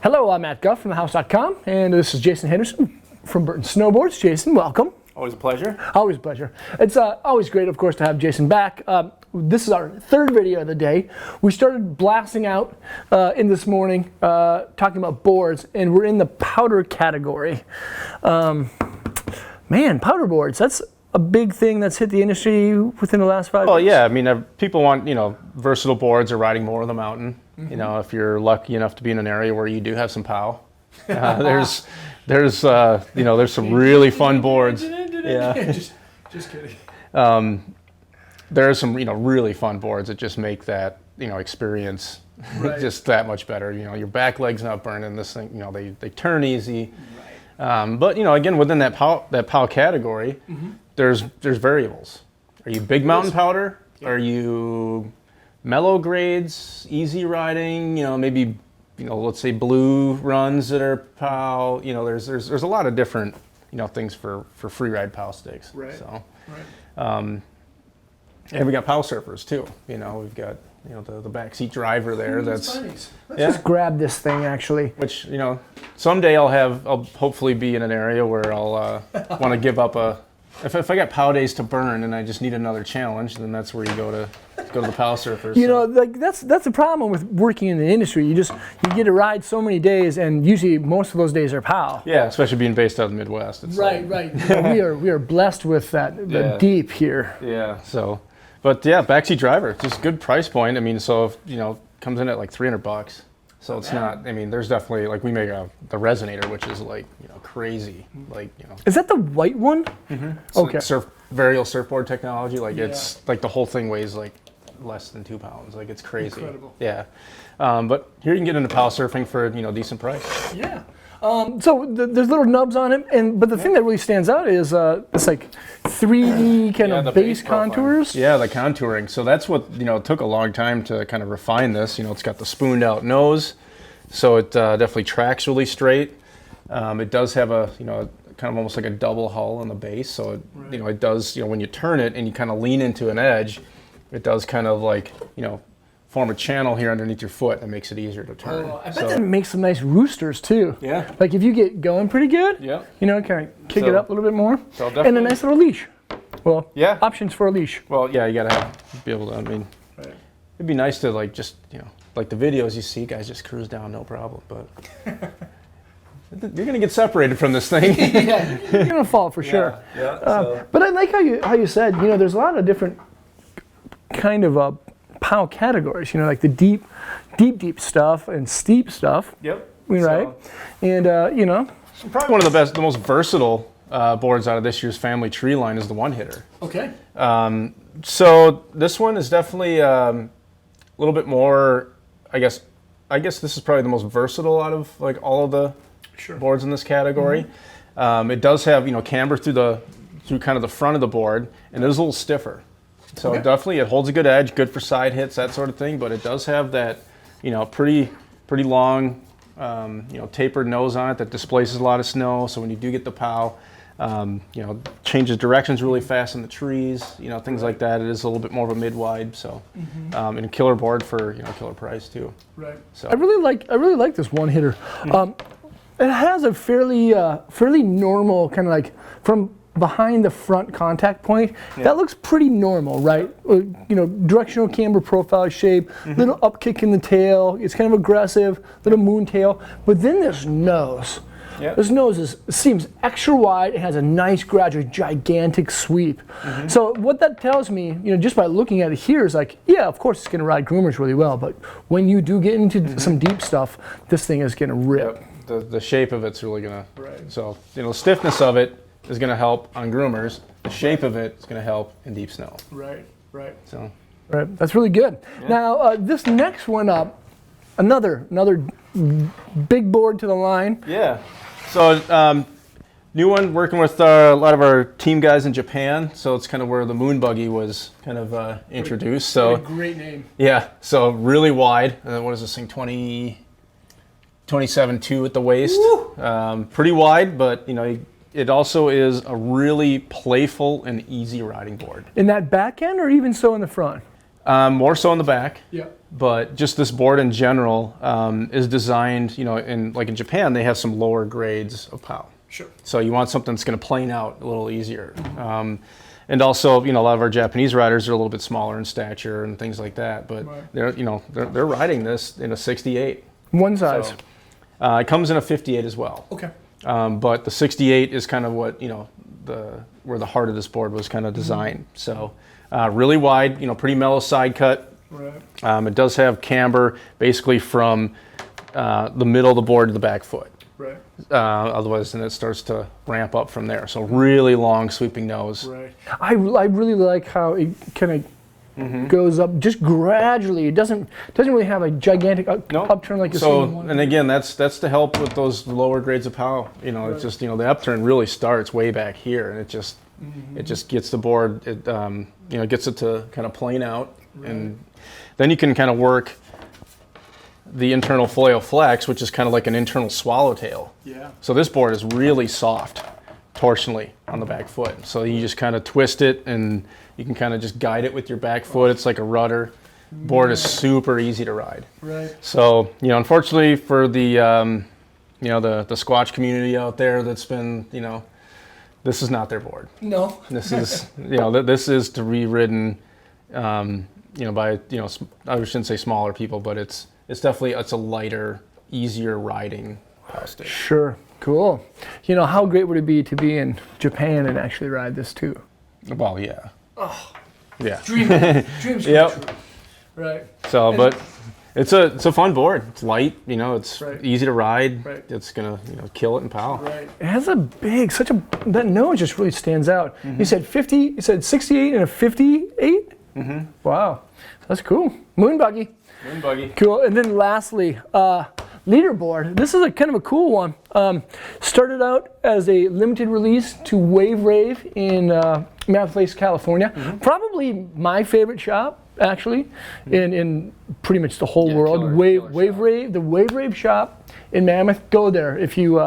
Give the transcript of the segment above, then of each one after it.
Hello, I'm Matt Guf from thehouse.com, and this is Jason Henderson from Burton Snowboards. Jason, welcome. Always a pleasure. Always a pleasure. It's always great, of course, to have Jason back. This is our third video of the day. We started blasting out in this morning, talking about boards, and we're in the powder category. Man, powder boards, that's a big thing that's hit the industry within the last 5 years. Well, yeah, I mean, people want, versatile boards or riding more of the mountain. Mm-hmm. If you're lucky enough to be in an area where you do have some POW. There's some really fun boards. Yeah. Just kidding. There are some, really fun boards that just make that, experience Right. just that much better. Your back leg's not burning. This thing, they turn easy. Right. But again, within that POW category, Mm-hmm. there's variables. Are you big mountain powder? Yeah. Are you mellow grades, easy riding? Maybe let's say blue runs that are POW. There's a lot of different things for free ride POW sticks. Right. So, Right. and we got POW surfers too. We've got the backseat driver there. Let's Yeah. just grab this thing, actually. Which someday I'll hopefully be in an area where I'll want to give up if I got POW days to burn and I just need another challenge, then that's where you go to the POW surfers. That's the problem with working in the industry. You get to ride so many days, and usually most of those days are POW. Yeah, especially being based out of the Midwest. It's Right. we are blessed with the deep here. Yeah. So, but yeah, backseat driver, just good price point. I mean, so if comes in at like $300. So it's not. I mean, there's definitely we make the Resonator, which is crazy. Is that the white one? Mm-hmm. Okay. Varial surfboard technology. It's the whole thing weighs less than 2 pounds. It's crazy. Incredible. Yeah. But here you can get into POW surfing for a decent price. Yeah. So there's little nubs on it, but the thing that really stands out is it's 3D kind of base contours. Yeah, the contouring. So that's what it took a long time to kind of refine this. It's got the spooned out nose, so it definitely tracks really straight. It does have a kind of almost like a double hull on the base, so it it does when you turn it and you kind of lean into an edge, it does kind of form a channel here underneath your foot that makes it easier to turn. Oh, I bet that makes some nice roosters too. Yeah. If you get going pretty good, yeah. Kind of kick it up a little bit more. So and a nice little leash. Well, yeah. Options for a leash. Well, yeah, you gotta be able to. I mean, right. It'd be nice to just the videos you see, guys just cruise down, no problem. But you're gonna get separated from this thing. Yeah, you're gonna fall for sure. Yeah. But I like how you said there's a lot of different kind of POW categories. The deep stuff and steep stuff. Yep. Right. And probably one of the most versatile boards out of this year's family tree line is the one hitter. Okay. So this one is definitely a little bit more. I guess this is probably the most versatile out of all of the boards in this category. Mm-hmm. It does have camber through kind of the front of the board, and it is a little stiffer. So definitely it holds a good edge, good for side hits, that sort of thing. But it does have that pretty long tapered nose on it that displaces a lot of snow. So when you do get the POW, changes directions really fast in the trees, things like that. It is a little bit more of a mid-wide, so and a killer board for killer price too. Right. So I really like this one hitter. It has a fairly normal kind of from behind the front contact point. Yeah. That looks pretty normal, right? Directional camber profile shape, little upkick in the tail. It's kind of aggressive, little moon tail. But then this nose. Yep. This nose seems extra wide. It has a nice, gradual, gigantic sweep. Mm-hmm. So what that tells me, just by looking at it here, is of course it's going to ride groomers really well. But when you do get into some deep stuff, this thing is going to rip. Yep. The shape of it's really going to. Right. So the stiffness of it is going to help on groomers. The shape of it is going to help in deep snow. Right. So. Right. That's really good. Yeah. Now this next one up, another big board to the line. Yeah. So new one, working with a lot of our team guys in Japan. So it's kind of where the Moon Buggy was kind of introduced. So great name. Yeah. So really wide. What is this thing? 27.2 at the waist. Pretty wide, but it also is a really playful and easy riding board. In that back end, or even so in the front? More so in the back. Yeah. But just this board in general is designed, in Japan, they have some lower grades of POW. Sure. So you want something that's going to plane out a little easier. And also, a lot of our Japanese riders are a little bit smaller in stature and things like that. But they're riding this in a 68. One size. So, it comes in a 58 as well. Okay. But the 68 is kind of what where the heart of this board was kind of designed. So really wide, pretty mellow side cut. Right. It does have camber basically from the middle of the board to the back foot. Right. Otherwise, then it starts to ramp up from there. So really long sweeping nose. Right. I really like how it kind of goes up just gradually. It doesn't really have a gigantic upturn like you see in one. And again, that's to help with those lower grades of POW. It's just the upturn really starts way back here, and it just gets the board. It gets it to kind of plane out, and then you can kind of work the internal flail flex, which is kind of like an internal swallowtail. Yeah. So this board is really soft torsionally on the back foot. So you just kind of twist it, and you can kind of just guide it with your back foot. It's like a rudder. Board is super easy to ride. Right. So unfortunately for the the Squatch community out there that's been this is not their board. No. This is this is to be ridden by I shouldn't say smaller people, but it's definitely a lighter, easier riding POW stick. Sure. Cool. How great would it be to be in Japan and actually ride this too? Well, yeah. Oh. Yeah. Dreams come true. Right. So, but it's a fun board. It's light. It's easy to ride. Right. It's gonna kill it in POW. Right. It has that nose just really stands out. You said 50. You said 68 and a 58. Wow. That's cool. Moon Buggy. Moon Buggy. Cool. And then lastly, leaderboard. This is a kind of a cool one. Started out as a limited release to Wave Rave in Mammoth Lakes, California. Probably my favorite shop, actually, in pretty much the whole world. Wave Rave, the Wave Rave shop in Mammoth. Go there if you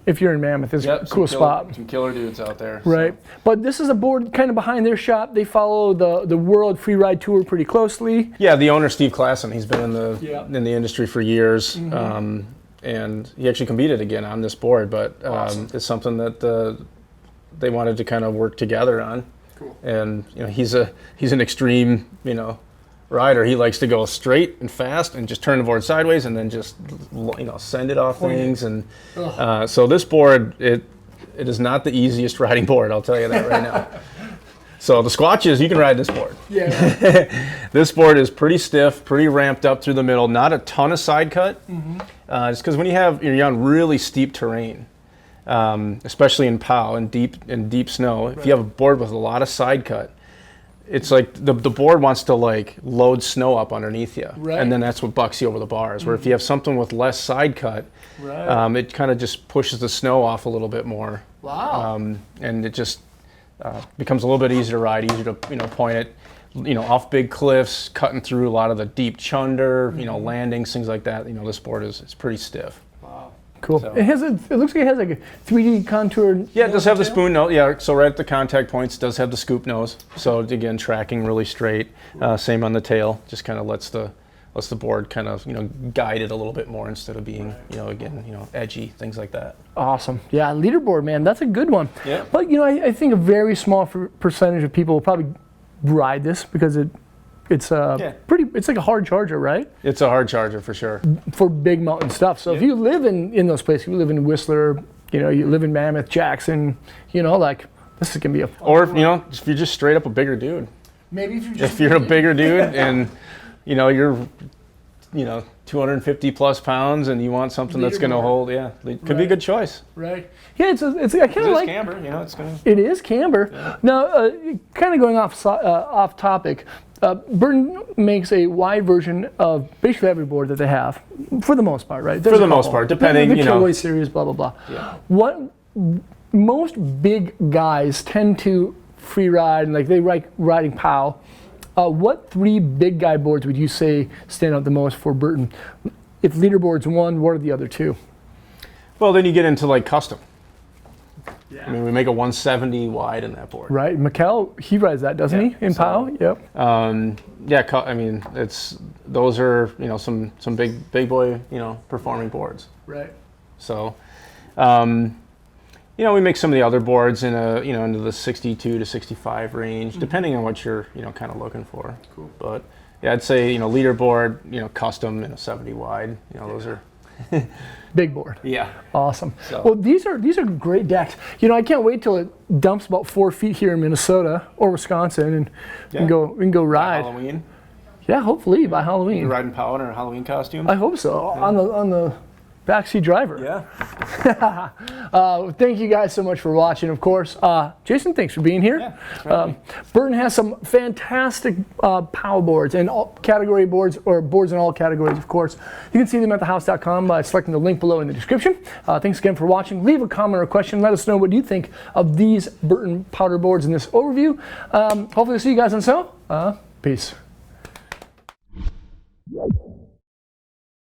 if you're in Mammoth. It's a cool spot. Some killer dudes out there. Right. So. But this is a board kind of behind their shop. They follow the World Free Ride Tour pretty closely. Yeah, the owner, Steve Klassen, he's been in the industry for years. And he actually competed again on this board, but it's something that they wanted to kind of work together on. Cool. And he's an extreme rider. He likes to go straight and fast and just turn the board sideways and then just send it off things. And so this board, it is not the easiest riding board. I'll tell you that right now. So the Squatches, you can ride this board. Yeah. This board is pretty stiff, pretty ramped up through the middle. Not a ton of side cut. Just because when you're on really steep terrain, especially in POW and deep snow, if you have a board with a lot of side cut, it's like the board wants to load snow up underneath you, and then that's what bucks you over the bars. Where if you have something with less side cut, it kind of just pushes the snow off a little bit more. Wow. And it just becomes a little bit easier to ride, easier to point it, off big cliffs, cutting through a lot of the deep chunder, landings, things like that. This board it's pretty stiff. Cool. So. It looks like it has like a 3D contour. Yeah, it does have the spoon nose. Yeah, so right at the contact points, it does have the scoop nose. So again, tracking really straight. Same on the tail. Just kind of lets the board kind of guide it a little bit more instead of being edgy, things like that. Awesome. Yeah, leaderboard, man, that's a good one. Yeah. But I think a very small percentage of people will probably ride this because it's it's like a hard charger, right? It's a hard charger for sure. For big mountain stuff. So if you live in those places, you live in Whistler, you live in Mammoth, Jackson, this is gonna be a fun Or if you're just straight up a bigger dude. Maybe if you're a bigger dude and you're 250 plus pounds and you want something that's gonna hold, could be a good choice. Right. Yeah, I kind of like camber. It is camber. Yeah. Now, kind of going off topic. Burton makes a wide version of basically every board that they have, for the most part, right? For the most part, depending, the Kilroy series, blah blah blah. Yeah. What most big guys tend to free ride and they like riding POW. What 3 big guy boards would you say stand out the most for Burton? If leaderboard's one, what are the other 2? Well, then you get into custom. Yeah. I mean, we make a 170 wide in that board. Right. Mikkel, he rides that, doesn't he? In POW? Yep. Yeah, I mean, those are, you know, some big boy, you know, performing boards. Right. So, you know, we make some of the other boards in you know, into the 62 to 65 range, depending on what you're, you know, kind of looking for. Cool. But yeah, I'd say, you know, leaderboard, you know, custom in a 70 wide, you know, those are big board. Yeah. Awesome. So. Well, these are great decks. You know, I can't wait till it dumps about 4 feet here in Minnesota or Wisconsin, and we can go ride. Halloween. Yeah, hopefully by Halloween. You're riding POW in a Halloween costume. I hope so. On the Backseat Driver. Yeah. Thank you guys so much for watching, of course. Jayson, thanks for being here. Yeah, Burton has some fantastic POW boards and all category boards, or boards in all categories, of course. You can see them at thehouse.com by selecting the link below in the description. Thanks again for watching. Leave a comment or question. Let us know what you think of these Burton powder boards in this overview. Hopefully, see you guys on snow. Peace.